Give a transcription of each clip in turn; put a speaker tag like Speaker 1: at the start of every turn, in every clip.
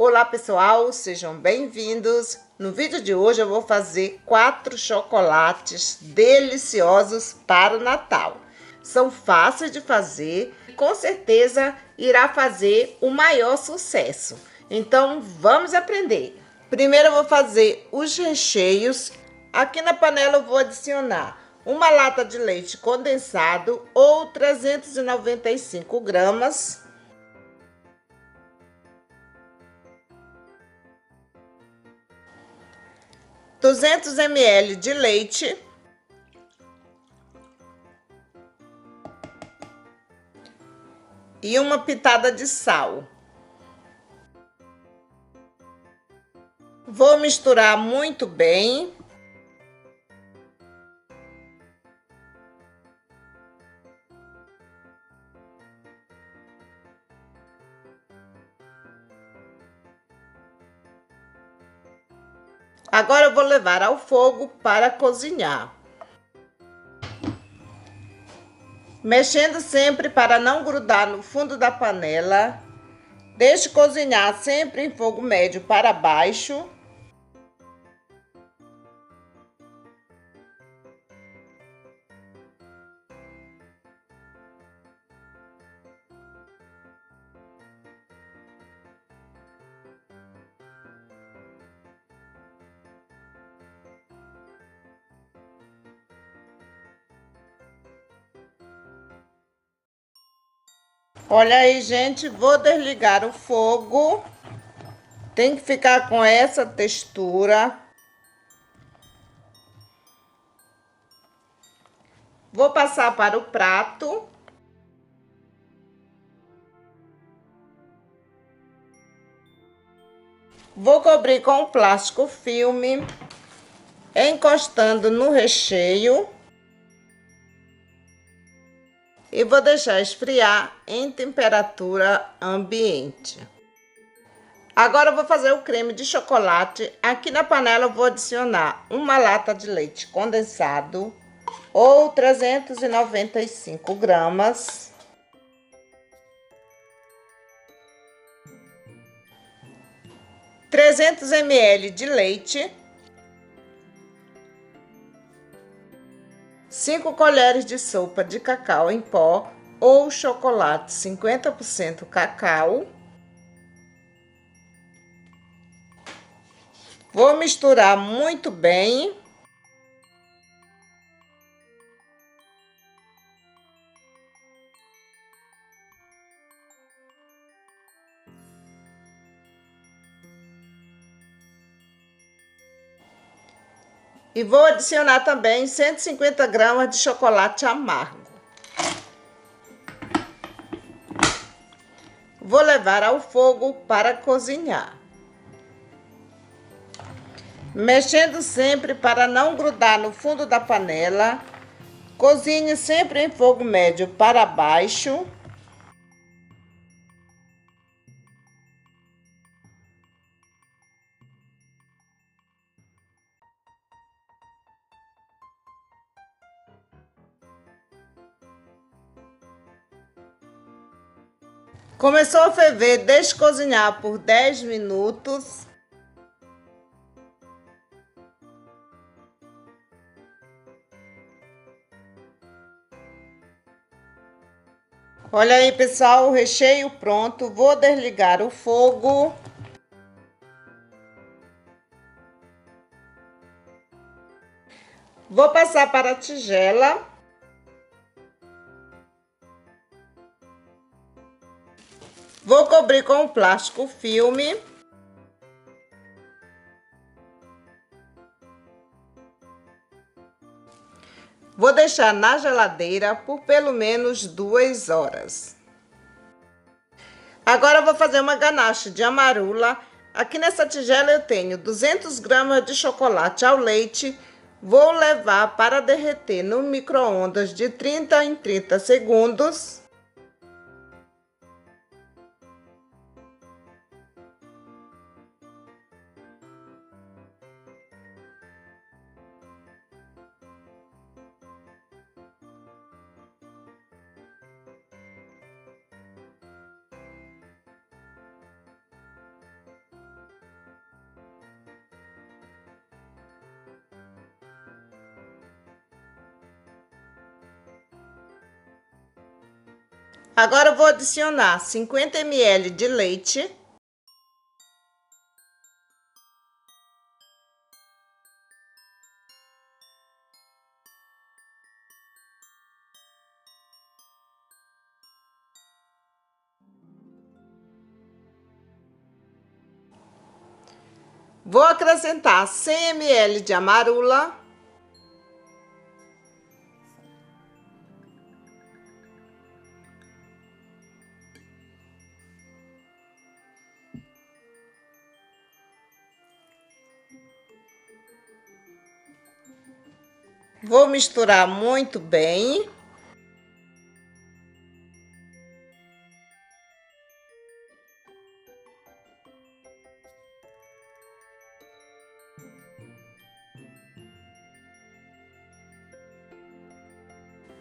Speaker 1: Olá pessoal, sejam bem-vindos. No vídeo de hoje eu vou fazer 4 chocolates deliciosos para o Natal. São fáceis de fazer e com certeza irá fazer o maior sucesso. Então vamos aprender. Primeiro eu vou fazer os recheios. Aqui na panela eu vou adicionar uma lata de leite condensado ou 395 gramas. 200 ml de leite, e uma pitada de sal. Vou misturar muito bem. Agora eu vou levar ao fogo para cozinhar. Mexendo sempre para não grudar no fundo da panela. Deixe cozinhar sempre em fogo médio para baixo. Olha aí, gente, vou desligar o fogo. Tem que ficar com essa textura. Vou passar para o prato. Vou cobrir com plástico filme, encostando no recheio. E vou deixar esfriar em temperatura ambiente. Agora eu vou fazer o creme de chocolate. Aqui na panela eu vou adicionar uma lata de leite condensado ou 395 gramas. 300 ml de leite. 5 colheres de sopa de cacau em pó ou chocolate 50% cacau. Vou misturar muito bem. E vou adicionar também 150 gramas de chocolate amargo. Vou levar ao fogo para cozinhar. Mexendo sempre para não grudar no fundo da panela. Cozinhe sempre em fogo médio para baixo. Começou a ferver, deixe cozinhar por 10 minutos. Olha aí, pessoal, o recheio pronto. Vou desligar o fogo. Vou passar para a tigela. Vou cobrir com plástico filme. Vou deixar na geladeira por pelo menos 2 horas. Agora eu vou fazer uma ganache de amarula. Aqui nessa tigela eu tenho 200 gramas de chocolate ao leite. Vou levar para derreter no micro-ondas de 30 em 30 segundos. Agora eu vou adicionar 50 ml de leite. Vou acrescentar 100 ml de amarula. Vou misturar muito bem.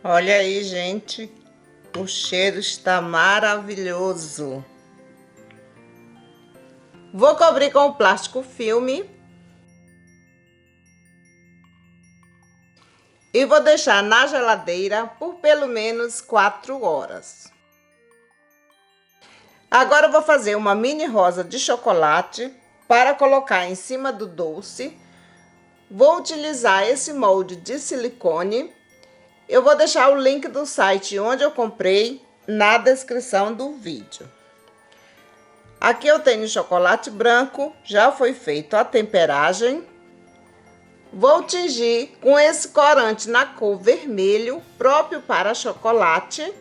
Speaker 1: Olha aí, gente, o cheiro está maravilhoso. Vou cobrir com o plástico filme. E vou deixar na geladeira por pelo menos 4 horas. Agora eu vou fazer uma mini rosa de chocolate para colocar em cima do doce. Vou utilizar esse molde de silicone. Eu vou deixar o link do site onde eu comprei na descrição do vídeo. Aqui eu tenho chocolate branco, já foi feito a temperagem. Vou tingir com esse corante na cor vermelho, próprio para chocolate.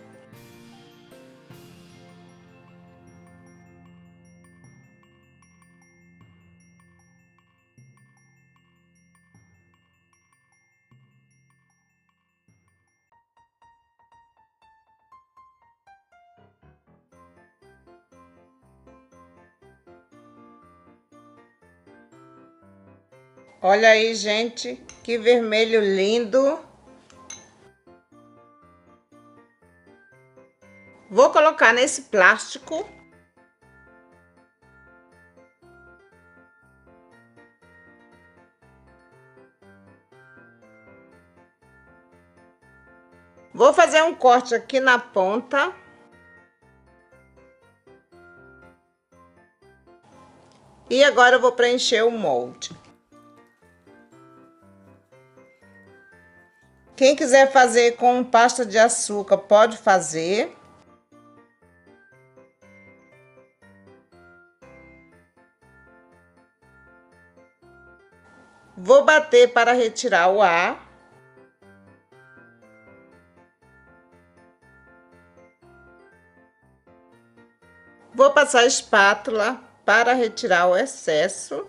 Speaker 1: Olha aí, gente, que vermelho lindo. Vou colocar nesse plástico. Vou fazer um corte aqui na ponta. E agora eu vou preencher o molde. Quem quiser fazer com pasta de açúcar, pode fazer. Vou bater para retirar o ar. Vou passar a espátula para retirar o excesso.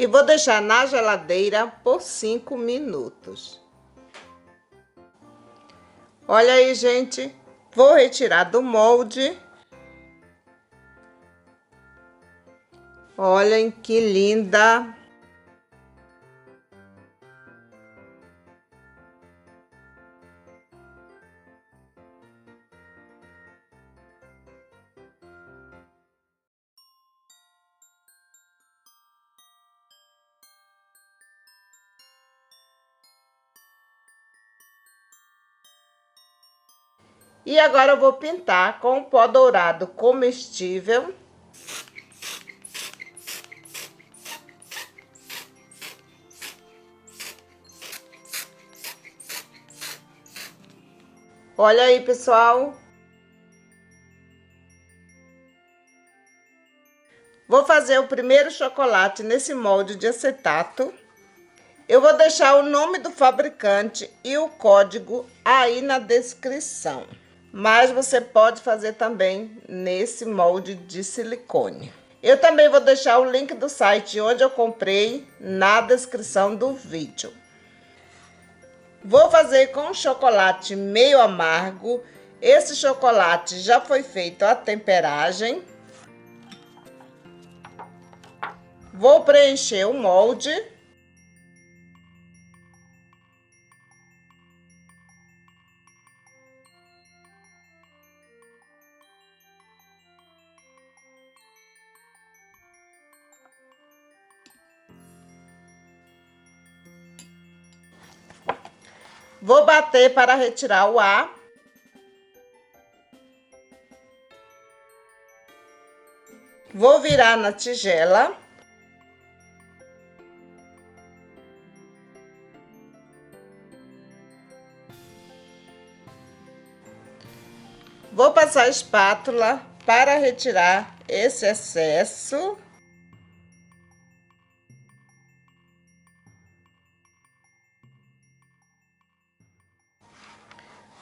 Speaker 1: E vou deixar na geladeira por 5 minutos. Olha aí, gente. Vou retirar do molde. Olhem que linda. E agora eu vou pintar com pó dourado comestível. Olha aí, pessoal. Vou fazer o primeiro chocolate nesse molde de acetato. Eu vou deixar o nome do fabricante e o código aí na descrição. Mas você pode fazer também nesse molde de silicone. Eu também vou deixar o link do site onde eu comprei na descrição do vídeo. Vou fazer com chocolate meio amargo. Esse chocolate já foi feito a temperagem. Vou preencher o molde. Vou bater para retirar o ar. Vou virar na tigela. Vou passar a espátula para retirar esse excesso.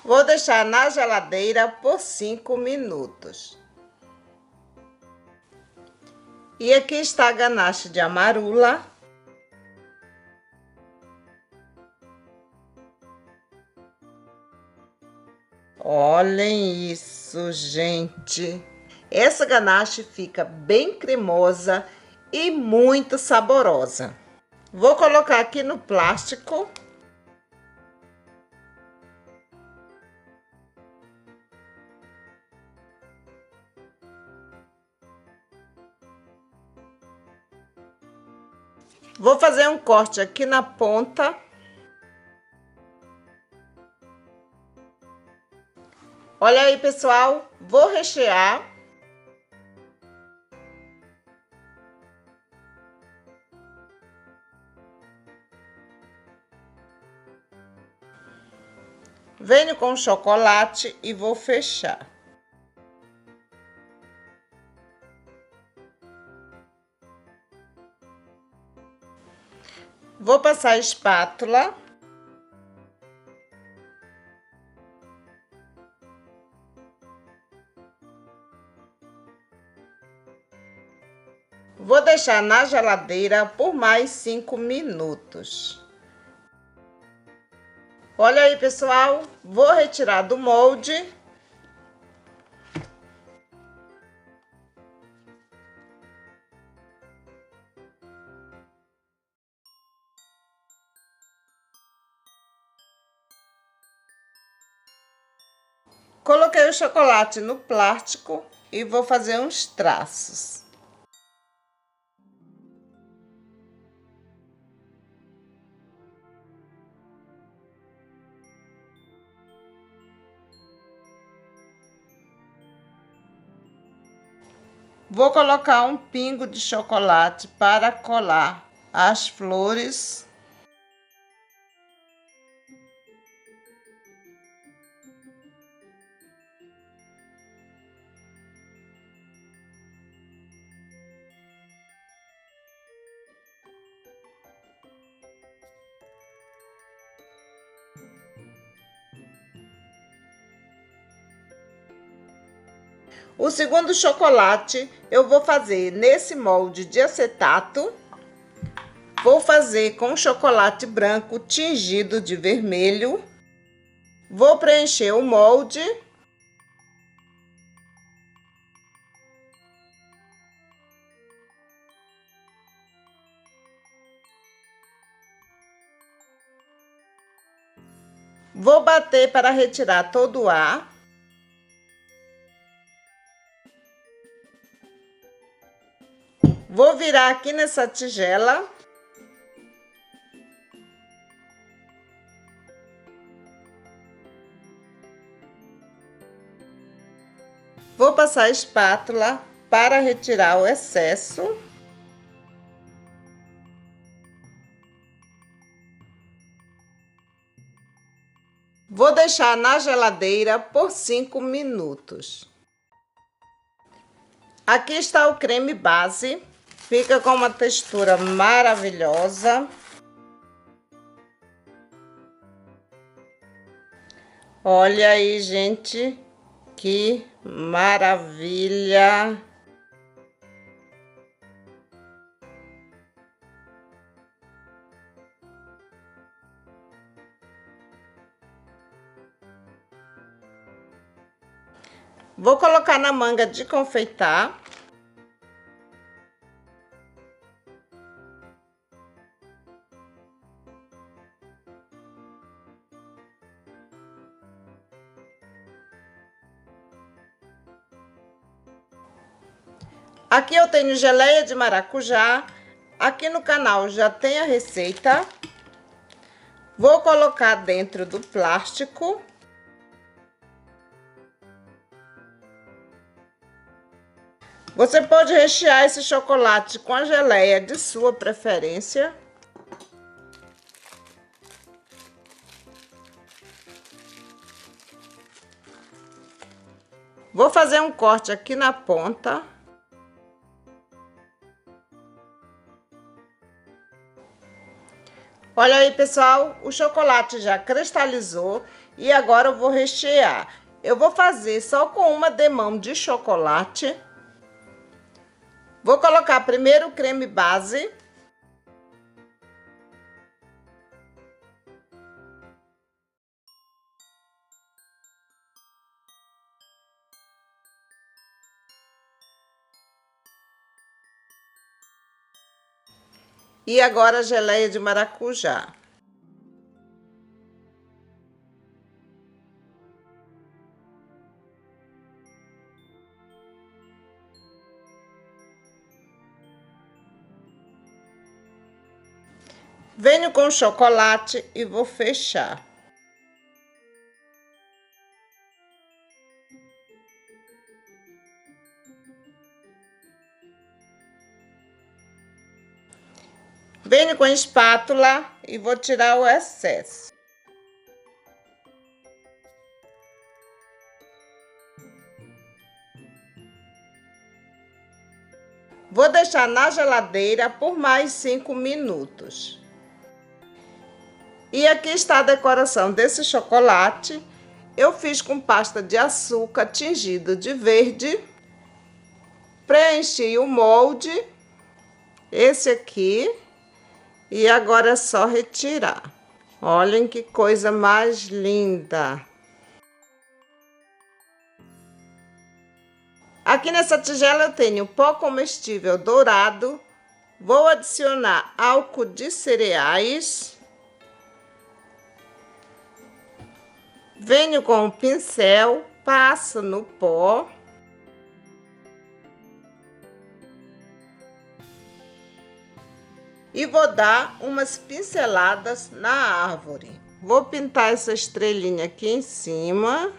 Speaker 1: Vou deixar na geladeira por 5 minutos. E aqui está a ganache de amarula. Olhem isso, gente! Essa ganache fica bem cremosa e muito saborosa. Vou colocar aqui no plástico. Vou fazer um corte aqui na ponta. Olha aí, pessoal, vou rechear. Venho com chocolate e vou fechar. Vou passar a espátula. Vou deixar na geladeira por mais 5 minutos. Olha aí, pessoal, vou retirar do molde. Coloquei o chocolate no plástico e vou fazer uns traços. Vou colocar um pingo de chocolate para colar as flores. O segundo chocolate eu vou fazer nesse molde de acetato. Vou fazer com chocolate branco tingido de vermelho. Vou preencher o molde. Vou bater para retirar todo o ar. Vou virar aqui nessa tigela. Vou passar a espátula para retirar o excesso. Vou deixar na geladeira por 5 minutos. Aqui está o creme base. Fica com uma textura maravilhosa. Olha aí, gente, que maravilha! Vou colocar na manga de confeitar. Aqui eu tenho geleia de maracujá. Aqui no canal já tem a receita. Vou colocar dentro do plástico. Você pode rechear esse chocolate com a geleia de sua preferência. Vou fazer um corte aqui na ponta. Olha aí, pessoal, o chocolate já cristalizou e agora eu vou rechear. Eu vou fazer só com uma demão de chocolate. Vou colocar primeiro o creme base. E agora a geleia de maracujá. Venho com o chocolate e vou fechar. Venho com a espátula e vou tirar o excesso. Vou deixar na geladeira por mais 5 minutos. E aqui está a decoração desse chocolate. Eu fiz com pasta de açúcar tingido de verde. Preenchi o molde, esse aqui. E agora é só retirar. Olhem que coisa mais linda. Aqui nessa tigela eu tenho pó comestível dourado. Vou adicionar álcool de cereais. Venho com o pincel, passo no pó. E vou dar umas pinceladas na árvore. Vou pintar essa estrelinha aqui em cima.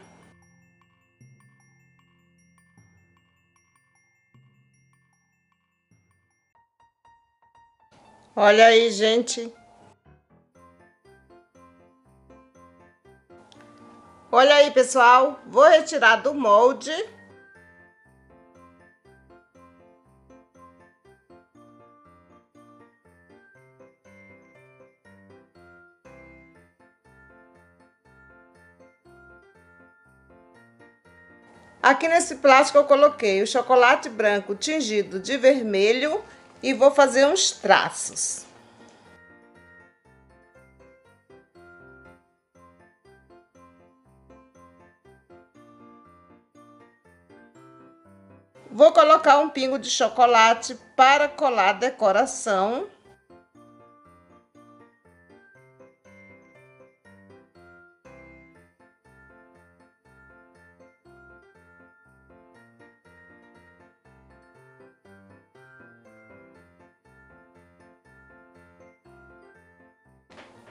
Speaker 1: Olha aí, gente. Olha aí, pessoal. Vou retirar do molde. Aqui nesse plástico eu coloquei o chocolate branco tingido de vermelho e vou fazer uns traços. Vou colocar um pingo de chocolate para colar a decoração.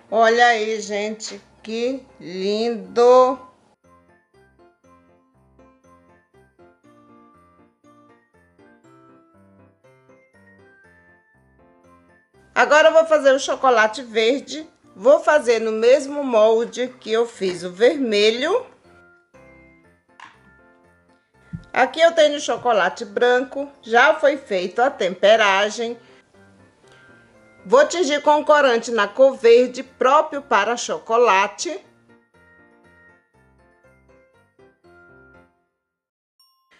Speaker 1: Olha aí, gente, que lindo! Agora eu vou fazer o chocolate verde. Vou fazer no mesmo molde que eu fiz o vermelho. Aqui eu tenho chocolate branco, já foi feito a temperagem. Vou tingir com corante na cor verde, próprio para chocolate.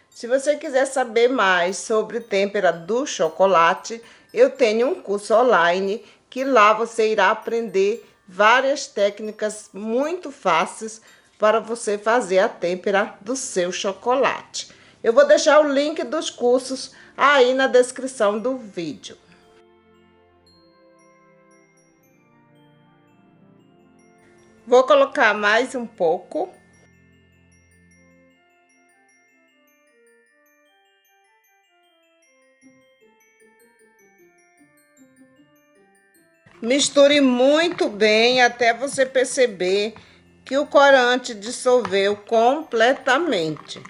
Speaker 1: Se você quiser saber mais sobre têmpera do chocolate, eu tenho um curso online que lá você irá aprender várias técnicas muito fáceis para você fazer a têmpera do seu chocolate. Eu vou deixar o link dos cursos aí na descrição do vídeo. Vou colocar mais um pouco. Misture muito bem até você perceber que o corante dissolveu completamente.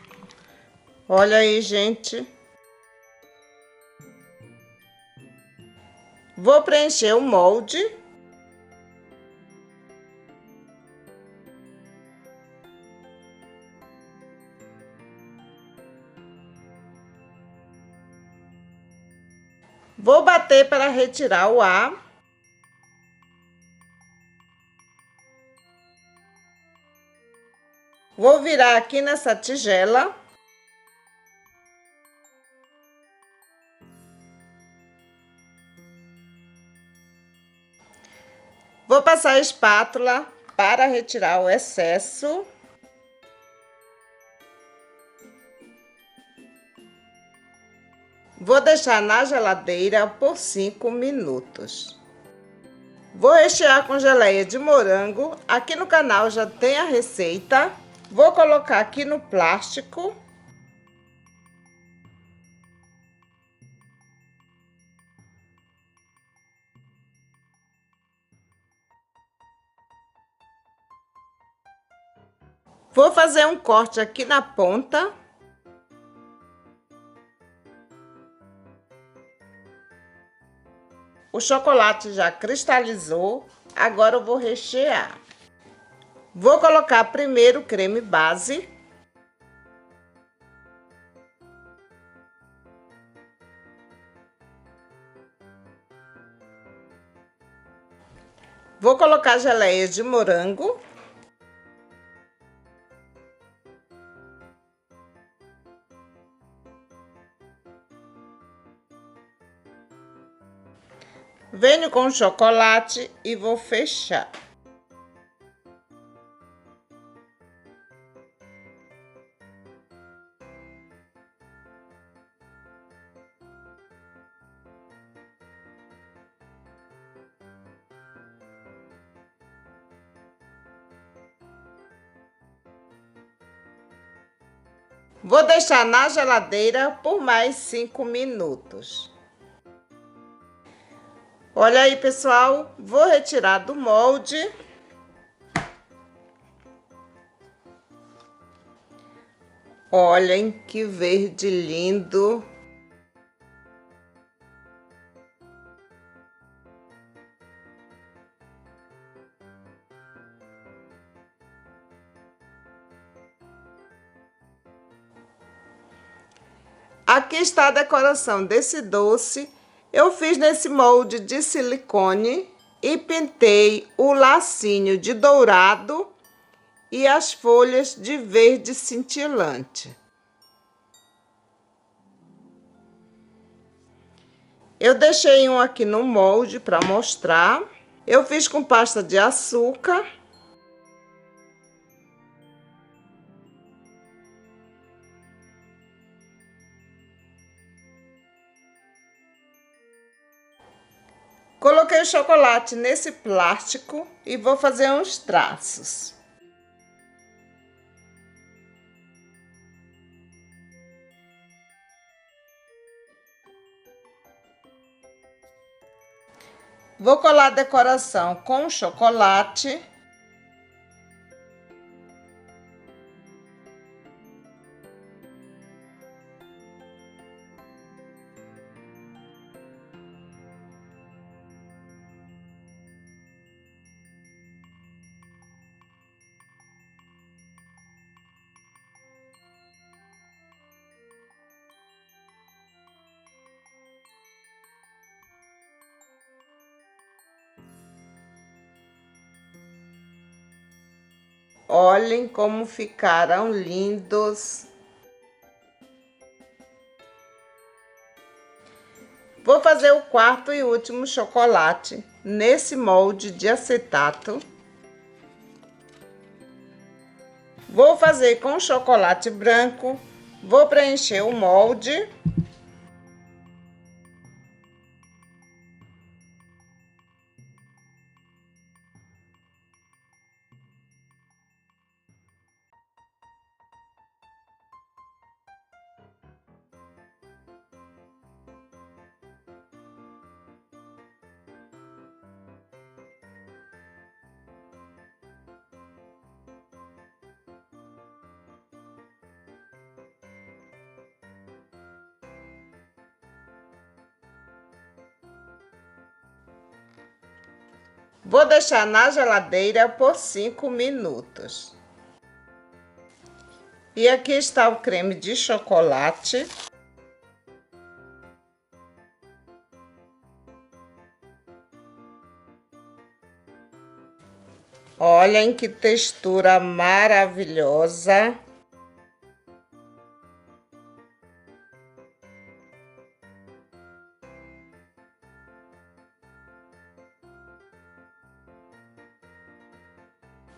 Speaker 1: Olha aí, gente. Vou preencher o molde. Vou bater para retirar o ar. Vou virar aqui nessa tigela. Vou passar a espátula para retirar o excesso. Vou deixar na geladeira por 5 minutos. Vou rechear com geleia de morango. Aqui no canal já tem a receita. Vou colocar aqui no plástico. Vou fazer um corte aqui na ponta. O chocolate já cristalizou. Agora eu vou rechear. Vou colocar primeiro o creme base. Vou colocar geleia de morango. Venho com o chocolate e vou fechar. Vou deixar na geladeira por mais 5 minutos. Olha aí, pessoal, vou retirar do molde. Olhem que verde lindo. Aqui está a decoração desse doce. Eu fiz nesse molde de silicone e pintei o lacinho de dourado e as folhas de verde cintilante. Eu deixei um aqui no molde para mostrar. Eu fiz com pasta de açúcar. Coloquei o chocolate nesse plástico e vou fazer uns traços. Vou colar a decoração com chocolate. Olhem como ficaram lindos. Vou fazer o quarto e último chocolate nesse molde de acetato. Vou fazer com chocolate branco. Vou preencher o molde. Vou deixar na geladeira por 5 minutos. E aqui está o creme de chocolate. Olhem que textura maravilhosa.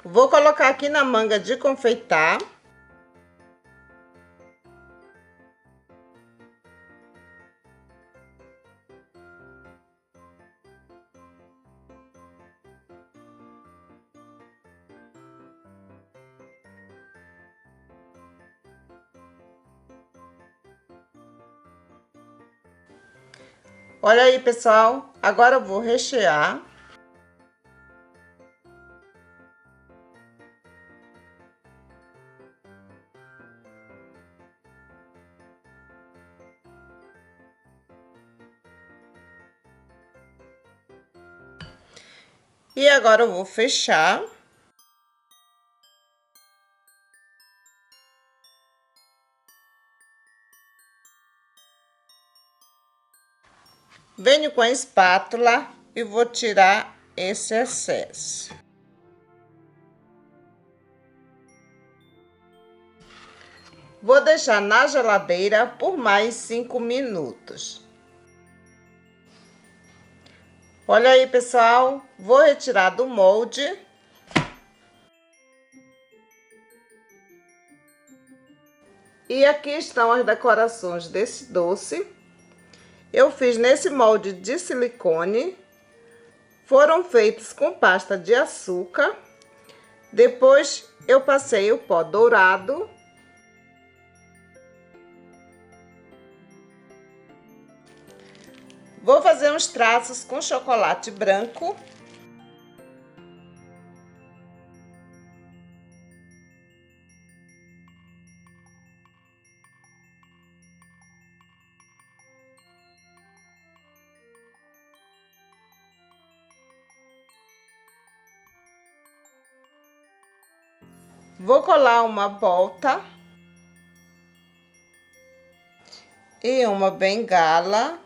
Speaker 1: Vou colocar aqui na manga de confeitar. Olha aí, pessoal. Agora eu vou rechear. E agora eu vou fechar. Venho com a espátula e vou tirar esse excesso. Vou deixar na geladeira por mais 5 minutos. Olha aí, pessoal, vou retirar do molde. E aqui estão as decorações desse doce. Eu fiz nesse molde de silicone. Foram feitos com pasta de açúcar. Depois eu passei o pó dourado. Vou fazer uns traços com chocolate branco. Vou colar uma volta e uma bengala.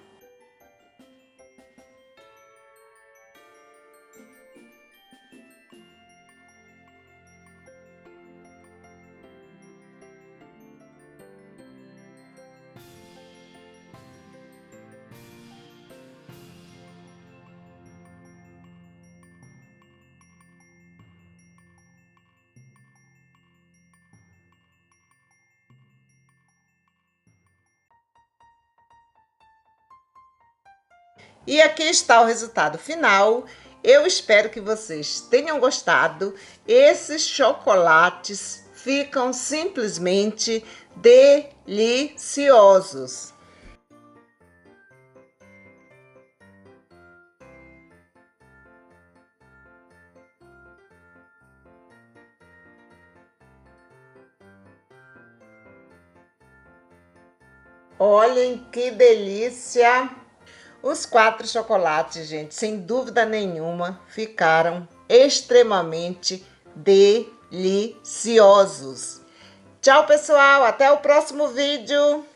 Speaker 1: E aqui está o resultado final. Eu espero que vocês tenham gostado. Esses chocolates ficam simplesmente deliciosos. Olhem que delícia! Os 4 chocolates, gente, sem dúvida nenhuma, ficaram extremamente deliciosos. Tchau, pessoal! Até o próximo vídeo!